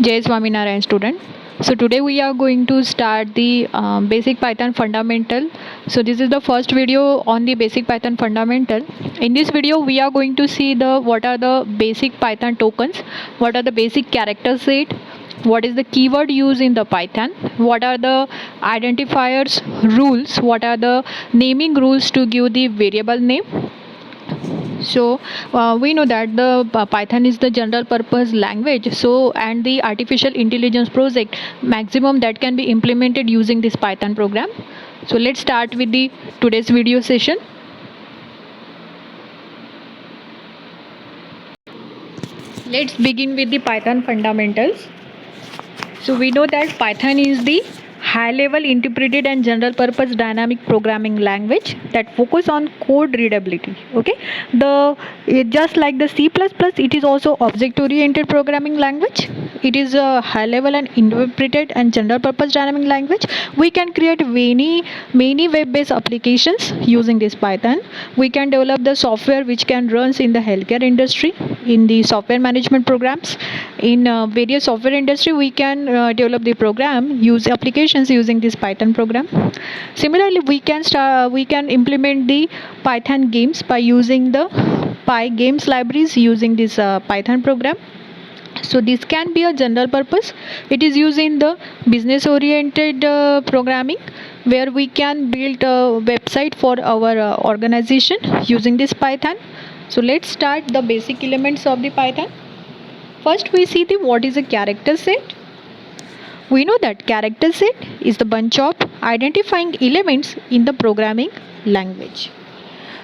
Jai Swaminarayan student. So today we are going to start the basic Python fundamental. So this is the first video on the basic Python fundamental. In this video we are going to see the what are the basic Python tokens, what are the basic character set, what is the keyword used in the Python, what are the identifiers rules, what are the naming rules to give the variable name. So we know that the Python is the general purpose language. So and the artificial intelligence project maximum that can be implemented using this Python program. So let's start with the today's video session. Let's begin with the Python fundamentals. So we know that Python is the high level interpreted and general purpose dynamic programming language that focus on code readability. Okay, just like the C++, it is also object oriented programming language. It is a high level and interpreted and general purpose dynamic language. We can create many web based applications using this Python. We can develop the software which can runs in the healthcare industry, in the software management programs, in various software industry. We can develop the program, use applications using this Python program. Similarly, we can implement the Python games by using the PyGames libraries using this Python program. So this can be a general purpose. It is used in the business oriented programming, where we can build a website for our organization using this Python. So let's start the basic elements of the Python. First we see the what is a character set. We know that character set is the bunch of identifying elements in the programming language.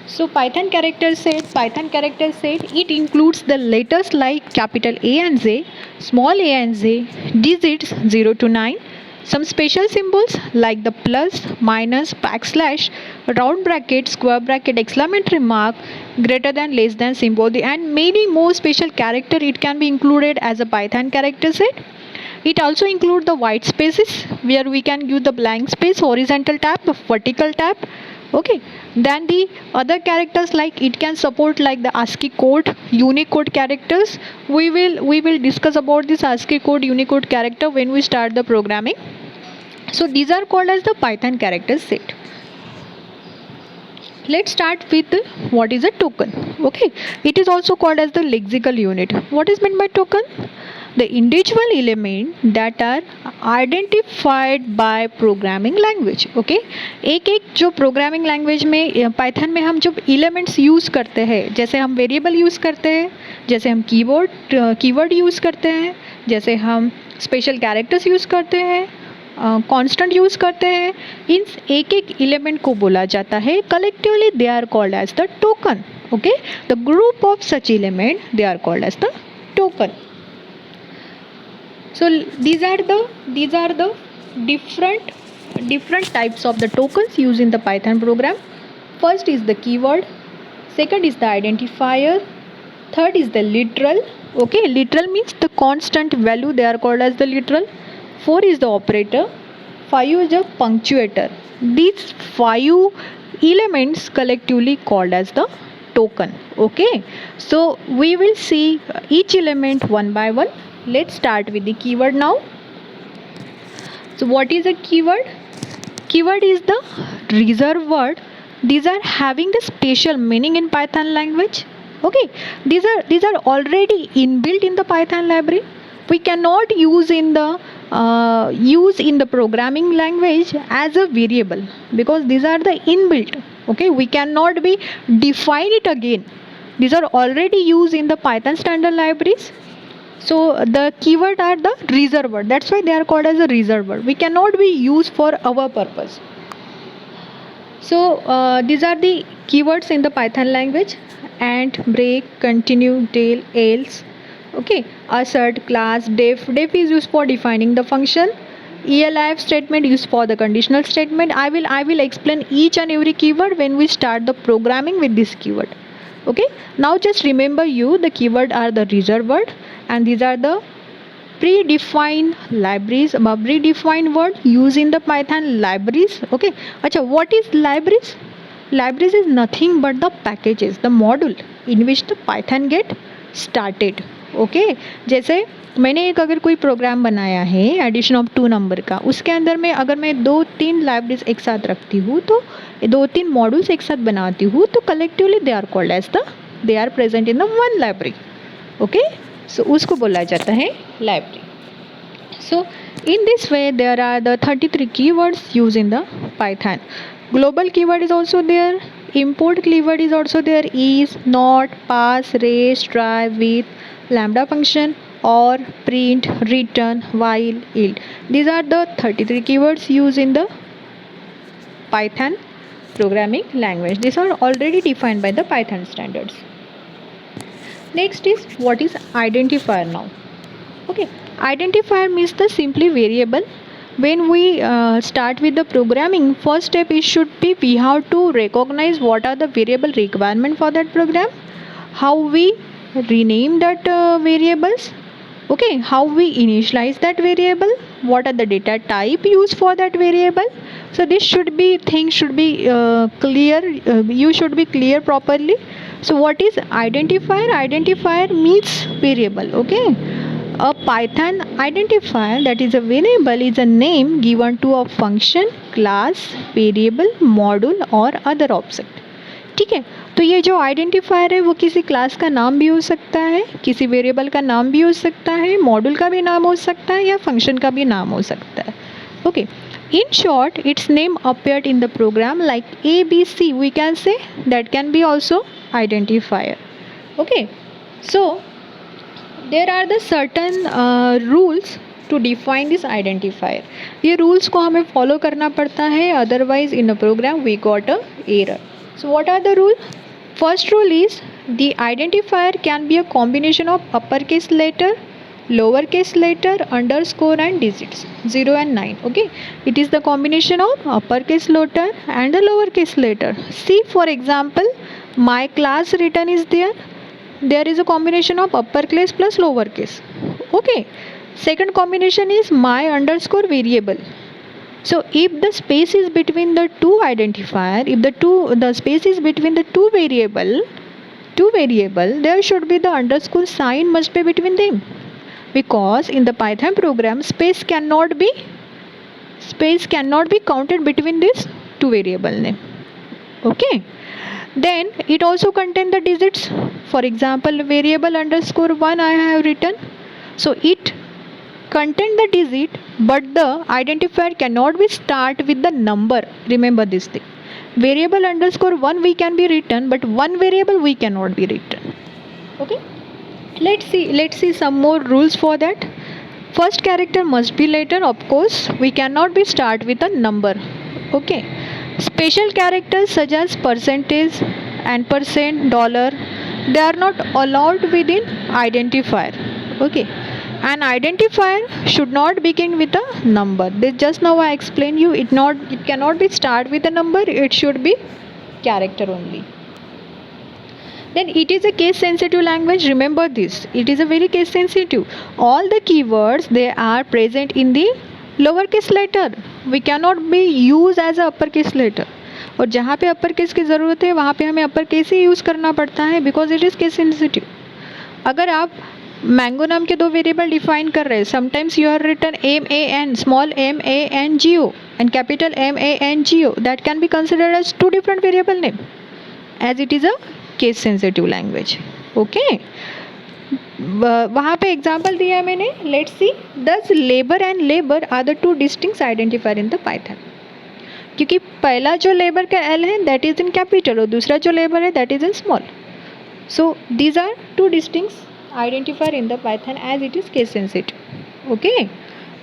So Python character set, it includes the letters like capital A and Z, small a and z, digits 0 to 9, some special symbols like the plus, minus, backslash, round bracket, square bracket, exclamatory mark, greater than, less than symbol, and many more special character. It can be included as a Python character set. It also includes the white spaces, where we can use the blank space, horizontal tab, vertical tab. Okay, then the other characters, like it can support like the ASCII code, Unicode characters. We will discuss about this ASCII code, Unicode character when we start the programming. So these are called as the Python character set. Let's start with what is a token. Okay, it is also called as the lexical unit. What is meant by token? The individual element that are identified by programming language. Okay, एक एक जो programming language में Python में हम जब elements use करते हैं, जैसे हम वेरिएबल यूज़ करते हैं, जैसे हम कीवर्ड यूज़ करते हैं, जैसे हम स्पेशल कैरेक्टर्स यूज़ करते हैं, कांस्टेंट यूज़ करते हैं, इन एक एक एलिमेंट को बोला जाता है collectively they are called as the token. Okay, the group of such element they are called as the token. So these are the different types of the tokens used in the Python program. First is the keyword, second is the identifier, third is the literal. Okay, literal means the constant value, they are called as the literal. 4 is the operator, 5 is the punctuator. These 5 elements collectively called as the token. Okay, so we will see each element one by one. Let's start with the keyword now. So what is a keyword? Keyword is the reserved word. These are having the special meaning in Python language. Okay, these are already inbuilt in the Python library. We cannot use in the programming language as a variable, because these are the inbuilt. Okay, we cannot be define it again. These are already used in the Python standard libraries. So the keyword are the reserved word. That's why they are called as a reserved word. We cannot be used for our purpose. So these are the keywords in the Python language: and, break, continue, del, else. Okay, assert, class, def. Def is used for defining the function. ELIF statement used for the conditional statement. I will explain each and every keyword when we start the programming with this keyword. Okay, now just remember the keyword are the reserved word, and these are the predefined libraries, predefined word used in the Python libraries. Okay, acha, what is libraries? Libraries is nothing but the packages, the module in which the Python get started. Okay जैसे मैंने एक अगर कोई programme बनाया है addition of 2 number का, उसके अंदर में अगर मैं 2-3 लाइब्रेरीज एक साथ रखती हूँ, तो 2-3 मॉड्यूल्स एक साथ बनाती हूँ, तो collectively they are called as they are present in the one library. Okay so उसको बोला जाता है library. So in this way there are the 33 keywords used in the Python. Global keyword is also there. Import keyword is also there. Is, not, pass, raise, try, with, lambda function, or, print, return, while, yield. These are the 33 keywords used in the Python programming language. These are already defined by the Python standards. Next is what is identifier now. Okay, identifier means the simply variable. When we start with the programming, first step is should be we have to recognize what are the variable requirement for that program, how we rename that variables, okay, how we initialize that variable, what are the data type used for that variable. So this should be things should be clear. You should be clear properly. So what is identifier? Identifier means variable. Okay, a Python identifier, that is a variable, is a name given to a function, class, variable, module or other object. ठीक है, तो ये जो identifier है वो किसी class का नाम भी हो सकता है, किसी वेरिएबल का नाम भी हो सकता है, मॉड्यूल का भी नाम हो सकता है या फंक्शन का भी नाम हो सकता है. Okay, in short its name appeared in the program like ABC, we can say that can be also identifier. Okay, so there are the certain rules to define this identifier. ये rules को हमें follow करना पड़ता है, otherwise in a program we got a error. So what are the rules? First rule is the identifier can be a combination of uppercase letter, lowercase letter, underscore and digits 0 and 9. Okay, it is the combination of uppercase letter and the lowercase letter. See for example, my class written is there. There is a combination of uppercase plus lowercase. Okay, second combination is my underscore variable. So if the space is between the two identifier, if the space is between the two variable, there should be the underscore sign must be between them, because in the Python program space cannot be counted between these two variable name. Okay, then it also contain the digits. For example, variable underscore 1 I have written, so it contain the digit, but the identifier cannot be start with the number. Remember this thing, variable underscore 1 we can be written, but one variable we cannot be written. Okay, let's see some more rules for that. First character must be letter, of course we cannot be start with a number. Okay, special characters such as percentage, ampersand, dollar, they are not allowed within identifier. Okay, an identifier should not begin with a number. This just now I explained you, it cannot be start with a number, it should be character only. Then it is a case sensitive language. Remember this, it is a very case sensitive. All the keywords they are present in the lowercase letter, we cannot be used as a uppercase letter. और जहाँ पे upper case की ज़रूरत है वहाँ पे हमें upper case ही use करना पड़ता है, because it is case sensitive. अगर आप मैंगो नाम के दो वेरिएबल डिफाइन कर रहे हैं, sometimes you are written MAN, small MANGO and capital MANGO, that can be considered as two different variable name, as it is a case sensitive language. Okay, वहाँ पे एग्जाम्पल दिया है मैंने. Let's see, this labour and labour are the two distinct identifier in the Python. क्योंकि पहला जो labour का L है दैट इज़ इन कैपिटल और दूसरा जो लेबर है that is in small. So these are two distinct identifier in the Python as it is case sensitive. Okay,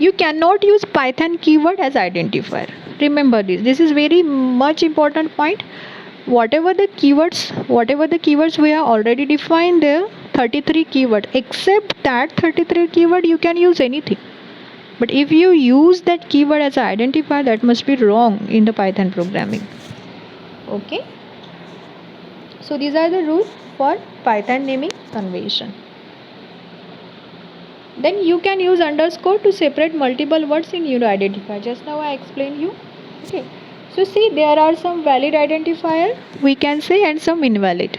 you cannot use Python keyword as identifier. Remember this is very much important point. Whatever the keywords we have already defined there, 33 keyword, except that 33 keyword you can use anything. But if you use that keyword as an identifier, that must be wrong in the Python programming. Okay, so these are the rules for Python naming convention. Then you can use underscore to separate multiple words in your identifier. Just now I explained you. Okay, so see, there are some valid identifier we can say and some invalid.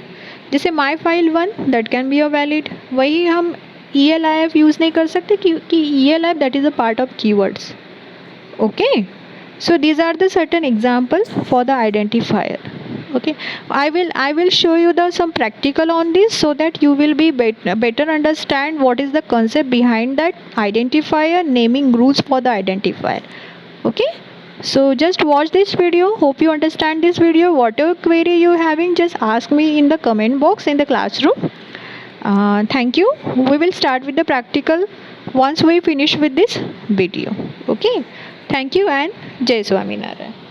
जैसे my file 1 that can be a valid, वही हम ELIF use नहीं कर सकते क्योंकि ELIF that is a part of keywords. Okay, so these are the certain examples for the identifier. Okay, I will show you the some practical on this so that you will be better understand what is the concept behind that identifier, naming rules for the identifier. Okay, so just watch this video. Hope you understand this video. Whatever query you having, just ask me in the comment box in the classroom. Thank you. We will start with the practical once we finish with this video. Okay, thank you and Jai Swaminarayan.